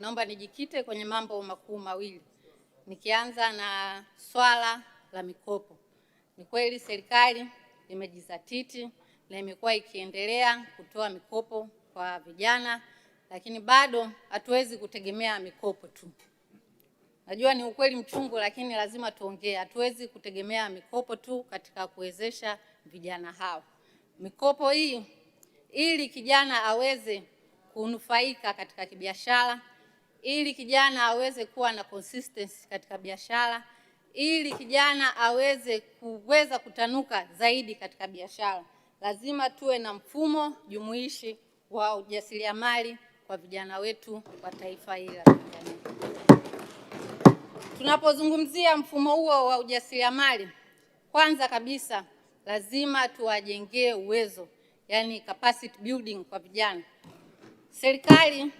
Naomba nijikite kwenye mambo makuu mawili. Nikianza na swala la mikopo. Ni kweli serikali imejizatiti na imekuwa ikiendelea kutoa mikopo kwa vijana, lakini bado hatuwezi kutegemea mikopo tu. Najua ni ukweli mchungu, lakini lazima tuongee. Hatuwezi kutegemea mikopo tu katika kuwezesha vijana hao. Mikopo hii ili kijana aweze kunufaika katika kibiashara, ili kijana aweze kuwa na consistency katika biashara, ili kijana aweze kutanuka zaidi katika biashara, lazima tuwe na mfumo jumuishi wa ujasiriamali kwa vijana wetu wa taifa hili la Tanzania. Tunapozungumzia mfumo huo wa ujasiriamali, kwanza kabisa lazima tuwajengee uwezo, yani capacity building kwa vijana. Serikali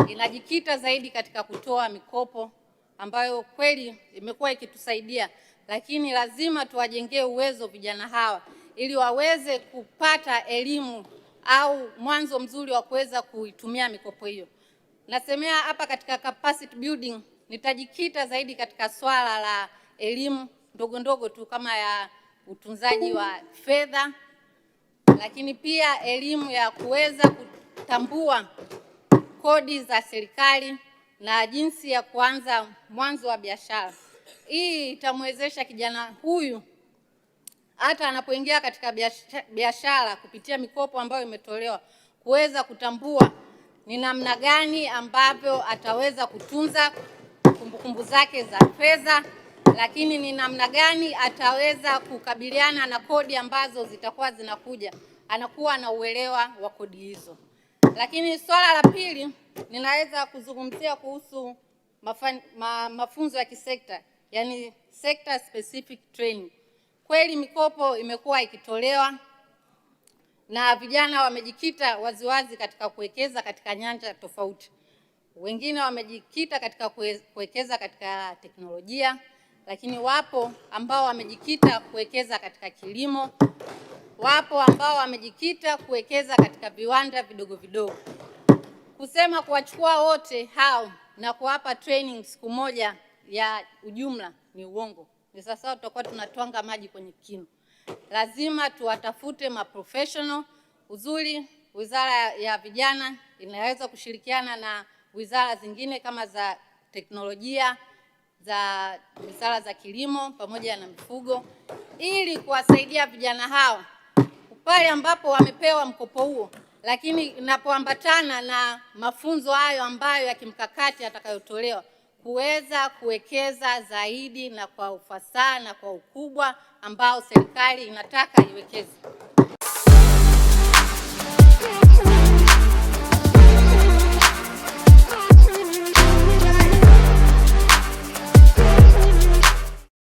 inajikita zaidi katika kutoa mikopo ambayo kweli imekuwa ikitusaidia, lakini lazima tuwajengee uwezo vijana hawa ili waweze kupata elimu au mwanzo mzuri wa kuweza kuitumia mikopo hiyo. Nasemea hapa katika capacity building, nitajikita zaidi katika swala la elimu ndogo ndogo tu kama ya utunzaji wa fedha, lakini pia elimu ya kuweza kutambua kodi za serikali na jinsi ya kuanza mwanzo wa biashara. Hii itamwezesha kijana huyu hata anapoingia katika biashara kupitia mikopo ambayo imetolewa kuweza kutambua ni namna gani ambavyo ataweza kutunza kumbukumbu zake za fedha, lakini ni namna gani ataweza kukabiliana na kodi ambazo zitakuwa zinakuja. Anakuwa na uelewa wa kodi hizo. Lakini swala la pili ninaweza kuzungumzia kuhusu mafunzo ya kisekta, yani sector specific training. Kweli mikopo imekuwa ikitolewa na vijana wamejikita waziwazi katika kuwekeza katika nyanja tofauti. Wengine wamejikita katika kuwekeza katika teknolojia, lakini wapo ambao wamejikita kuwekeza katika kilimo, wapo ambao wamejikita kuwekeza katika viwanda vidogo vidogo. Kusema kuwachukua wote hao na kuwapa training siku moja ya ujumla ni uongo. Ni sasa tutakuwa tunatwanga maji kwenye kinu. Lazima tuwatafute maprofessional. Uzuri Wizara ya Vijana inaweza kushirikiana na wizara zingine kama za teknolojia, za wizara za kilimo pamoja na mifugo, ili kuwasaidia vijana hao pale ambapo wamepewa mkopo huo, lakini inapoambatana na mafunzo hayo ambayo ya kimkakati atakayotolewa, kuweza kuwekeza zaidi na kwa ufasaha na kwa ukubwa ambao serikali inataka iwekeze.